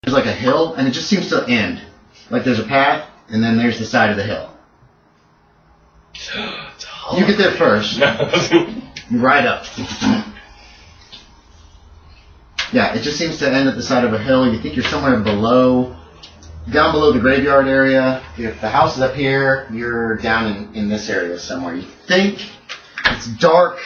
there's like a hill, and it just seems to end. Like there's a path, and then there's the side of the hill. You get there first. You ride up. Yeah, it just seems to end at the side of a hill. You think you're somewhere below, down below the graveyard area. If the house is up here, you're down in this area somewhere. You think it's dark.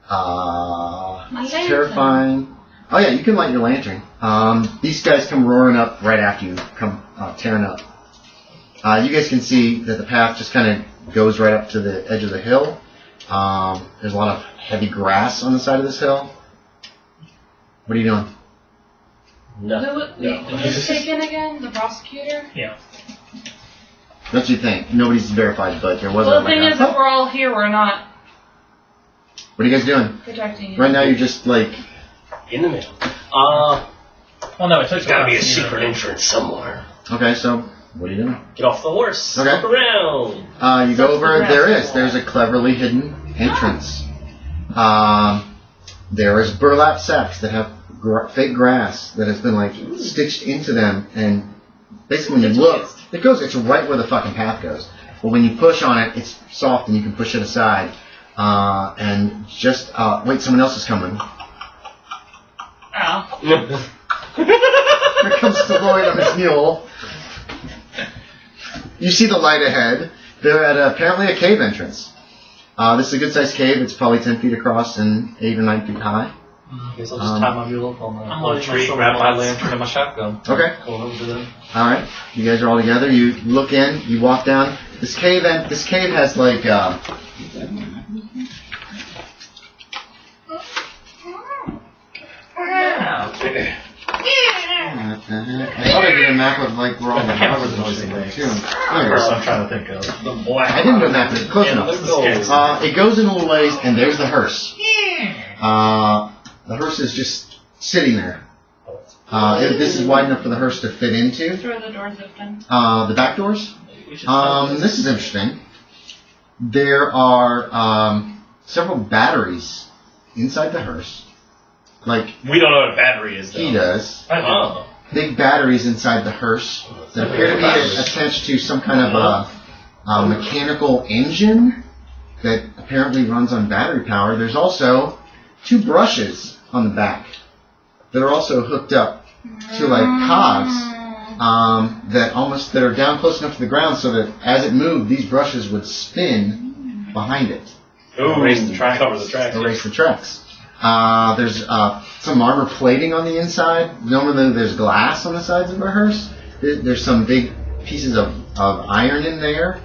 It's terrifying. Oh yeah, you can light your lantern. These guys come roaring up right after you, come tearing up. You guys can see that the path just kind of goes right up to the edge of the hill. There's a lot of heavy grass on the side of this hill. What are you doing? Who's taken again? The prosecutor? Yeah. What do you think? Nobody's verified, but there was. Well, the thing is, if we're all here, we're not. What are you guys doing? Protecting you. Right now, you're just like in the middle. Well, no, there's got to be a secret entrance somewhere. Okay, so what are you doing? Get off the horse. Okay. Look around. You go over. There's a cleverly hidden entrance. There is burlap sacks that have fake grass that has been like stitched into them, and basically when you look, it's right where the fucking path goes. But when you push on it, it's soft and you can push it aside. And just wait, someone else is coming. Oh. Here comes Stalloid on his mule. You see the light ahead. They're at apparently a cave entrance. This is a good-sized cave. It's probably 10 feet across and 8 or 9 feet high. I guess I'll just tie my mule up on the tree, grab my lantern and my shotgun. Okay. Going over to them. All right. You guys are all together. You look in. You walk down. This cave has like. I thought I did a map of like where all the houses and shit were too. First I'm trying to think of. I didn't do a map, but it's close enough. It goes in a little ways, and there's the hearse. The hearse is just sitting there. This is wide enough for the hearse to fit into. Throw the doors open. The back doors? This is interesting. There are several batteries inside the hearse. Like we don't know what a battery is, though. He does. Oh. Big batteries inside the hearse that appear to be attached to some kind of a mechanical engine that apparently runs on battery power. There's also 2 brushes on the back that are also hooked up to like cogs that are down close enough to the ground so that as it moved, these brushes would spin behind it. Erase the tracks. Cover the tracks. Erase the tracks. There's some armor plating on the inside. Normally there's glass on the sides of a hearse. There's some big pieces of iron in there.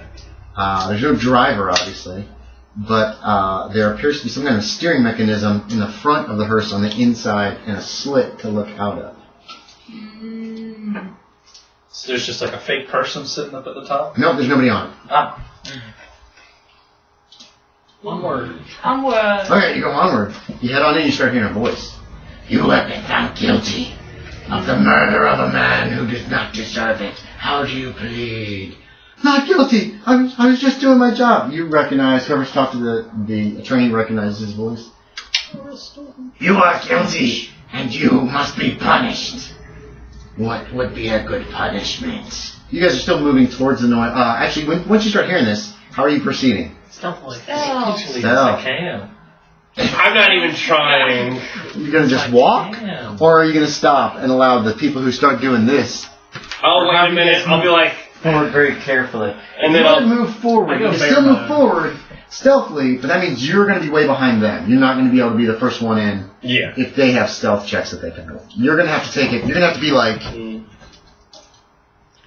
There's no driver, obviously. But there appears to be some kind of steering mechanism in the front of the hearse on the inside and a slit to look out of. So there's just like a fake person sitting up at the top? No, there's nobody on it. Ah. Onward. Onward. Okay, you go onward. You head on in, you start hearing a voice. You have been found guilty of the murder of a man who does not deserve it. How do you plead? Not guilty. I was just doing my job. You recognize, whoever's talked to the attorney recognizes his voice. You are guilty, and you must be punished. What would be a good punishment? You guys are still moving towards the noise. Actually, once you start hearing this, how are you proceeding? Stealthily. Stealth. I'm not even trying. You're going to just walk? Or are you going to stop and allow the people who start doing this? Oh, wait a minute. I'll be like... Forward very carefully. And then I'll move forward. You can still move forward stealthily, but that means you're going to be way behind them. You're not going to be able to be the first one in. Yeah. If they have stealth checks that they can roll. You're going to have to take it. You're going to have to be like...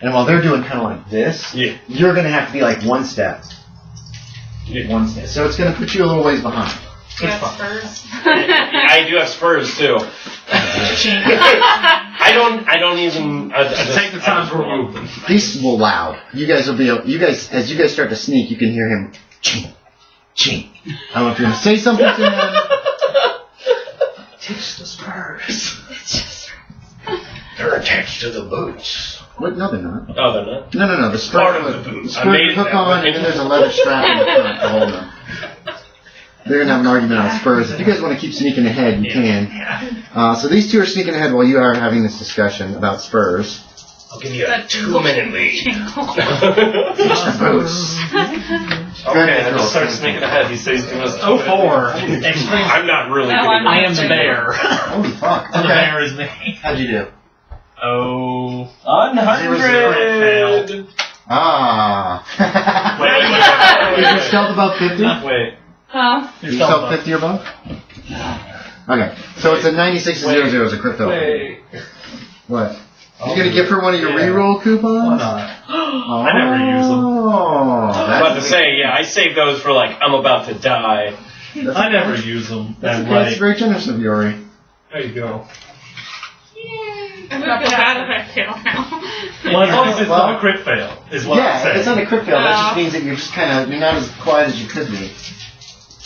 And while they're doing kind of like this, you're going to have to be like one step. Yeah. One step. So it's going to put you a little ways behind. You have spurs. I do have spurs too. I don't even. Take the time to remove. He's loud. You guys will be. As you guys start to sneak, you can hear him. Ching, ching. I don't know if you're going to say something to him. Teach the spurs. They're attached to the boots. What? No, they're not. Oh, they're not. No. The spurs. Part of the boots. The spurs hook on, and then there's a leather strap in the front to hold them. They're going to have an argument on spurs. If you guys want to keep sneaking ahead, you can. So these two are sneaking ahead while you are having this discussion about spurs. I'll give you a 2-minute lead. Boots. Okay, then we'll start sneaking ahead. He says he was 04. I'm not really No, good I'm at I am the bear. Holy fuck. And the Okay. bear is me. How'd you do? Oh. 100! Ah. Wait. Is your stealth above 50? Wait. Huh? Is your stealth 50 or above? Okay, so it's a 96 to 00 is a crypto. Wait. What? You gonna give her one of your reroll coupons? Why not? Oh, I never use them. I was about to say, yeah, I save those for like, I'm about to die. I never use them. That's very generous of Yorie. There you go. I'm not bad if I fail now. Well, as long as it's not a crit fail, is what I'm Yeah, saying. it's not a crit fail. That just means that you're just you're not as quiet as you could be.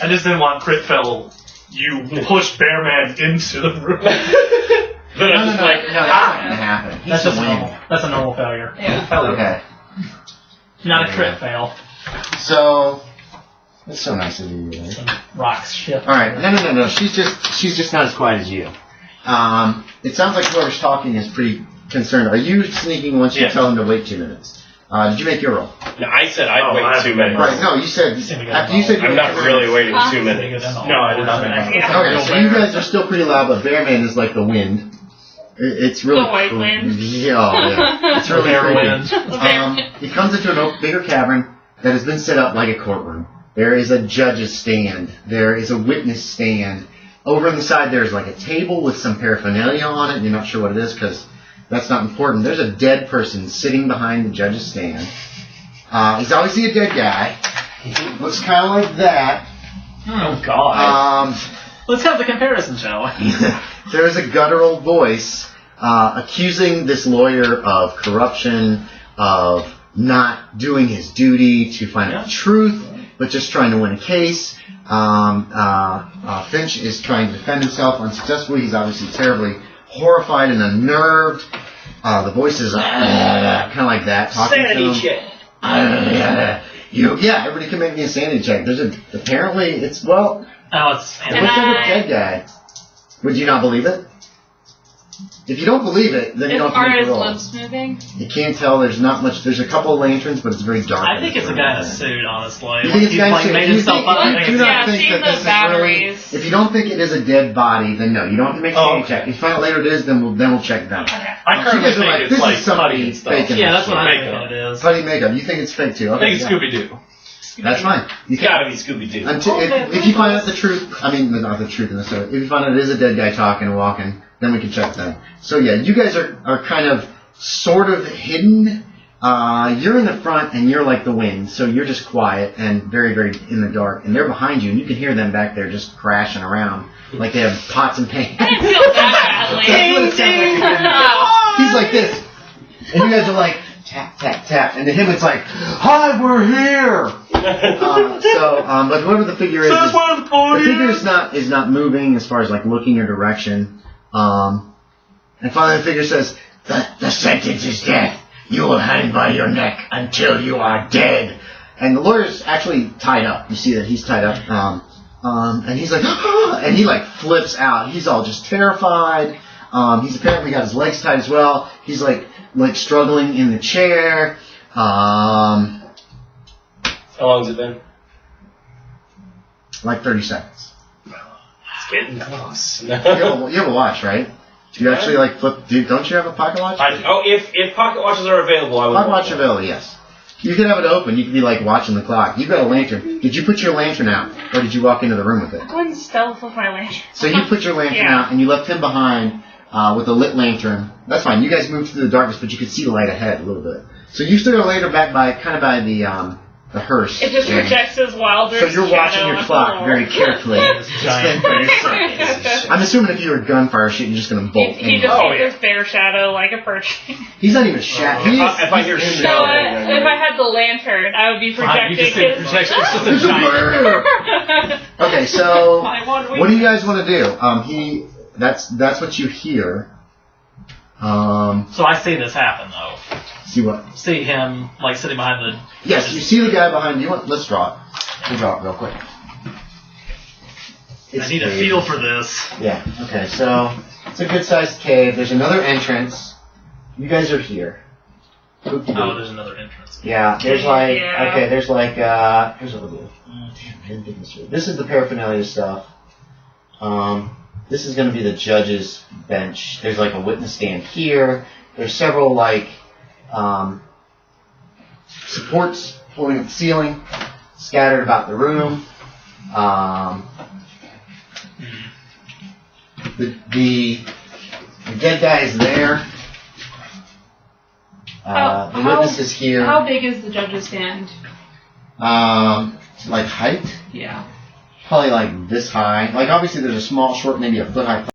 I just didn't want crit fail. You push Bearman into the room. Then No, I'm just like, that's not gonna happen. He's That's a just win. normal. That's a normal failure. Yeah. Okay. Not a crit fail. So that's so nice of you. Right? Some rocks shit. All right. No. She's just not as quiet as you. It sounds like whoever's talking is pretty concerned. Are you sneaking once you Yes. tell him to wait 2 minutes? Did you make your roll? no, I said I'd wait 2 minutes. Right. No, you said after you said you I'm were not really waiting 2 minutes. No, I did not make my Okay, so you guys are still pretty loud, but Bearman is like the wind. It's really The white wind. Yeah. It's really Bear creepy. wind. It comes into a bigger cavern that has been set up like a courtroom. There is a judge's stand. There is a witness stand. Over on the side, there's like a table with some paraphernalia on it. You're not sure what it is because that's not important. There's a dead person sitting behind the judge's stand. He's obviously a dead guy. Looks kind of like that. Oh, God. Um, Let's have the comparison, shall we? there is a guttural voice accusing this lawyer of corruption, of not doing his duty to find out the truth, but just trying to win a case. Finch is trying to defend himself unsuccessfully. He's obviously terribly horrified and unnerved. The voice is kind of like that, talking to him. Yeah, everybody can make me a sanity check. Apparently it's, well, Oh, it's it looks like a dead guy. Would you not believe it? If you don't believe it, then you don't have to Are make his a roll. lips moving? You can't tell. There's not much. There's a couple of lanterns, but it's very dark. I think it's a guy in a suit, honestly. You think it's a guy in a He's suit? made You himself up. I think, think you do it's not Yeah, think see that those this is really. batteries. If you don't think it is a dead body, then no. You don't have to make a sanity check. If you find out later it is, then we'll check them. Okay. I You currently guys are think like, it's this like is somebody putty and stuff. faking Yeah, this that's what shit. I think it is. Putty makeup. You think it's fake too? I Okay, think it's yeah. Scooby-Doo. That's fine. You It's gotta be Scooby-Doo. if you find out the truth, I mean, not the truth in the story. If you find out it is a dead guy talking and walking, then we can check them. So yeah, you guys are kind of sort of hidden. You're in the front and you're like the wind, so you're just quiet and very, very in the dark. And they're behind you, and you can hear them back there just crashing around like they have pots and pans. I didn't feel that badly. That's what it sounds like. He's like this, and you guys are like tap, tap, tap, and to him it's like, "Hi, we're here." But whoever the figure is, the figure is not moving as far as like looking your direction. And finally, the figure says, The sentence is death. You will hang by your neck until you are dead. and the lawyer's actually tied up. You see that he's tied up. And he's like, and he like flips out. He's all just terrified. He's apparently got his legs tied as well. He's like struggling in the chair. How long's it been? Like 30 seconds. It's getting close. You have a watch, right? Do you actually like flip? Don't you have a pocket watch? If pocket watches are available, I would. Pocket watch available, yes. You could have it open. You could be like watching the clock. You've got a lantern. Did you put your lantern out, or did you walk into the room with it? Go and stealth with my lantern. So you put your lantern Yeah. out, and you left him behind with a lit lantern. That's fine. You guys moved through the darkness, but you could see the light ahead a little bit. So you stood a later back by the hearse. It just projects his wilder So you're watching your shadow clock on the very wall. carefully. Giant I'm assuming if you were gunfire shit, you're just gonna bolt. He in. just Oh, sees his bear shadow like a perch. He's not even shat. He is. If I hear he's in So shadow, there. if I had the lantern, I would be You projecting just say his... projection. It's just a There's a giant. murderer. Okay, so My one what do you guys want to do? That's what you hear. So I see this happen, though. See what? See him, like, sitting behind the... Yes, you see the guy behind you. Let's draw it. We'll draw it real quick. It's I need a feel for this. Yeah. Okay. So it's a good-sized cave. There's another entrance. You guys are here. Oh, there's another entrance. Yeah. There's like Yeah. okay. There's like here's what we'll do. Damn, I didn't think this through. This is the paraphernalia stuff. This is going to be the judge's bench. There's like a witness stand here. There's several like supports holding up the ceiling, scattered about the room. The dead guy is there. The witness is here. How big is the judge's stand? Like height? Yeah. Probably like this high. Like obviously there's a small, short, maybe a foot high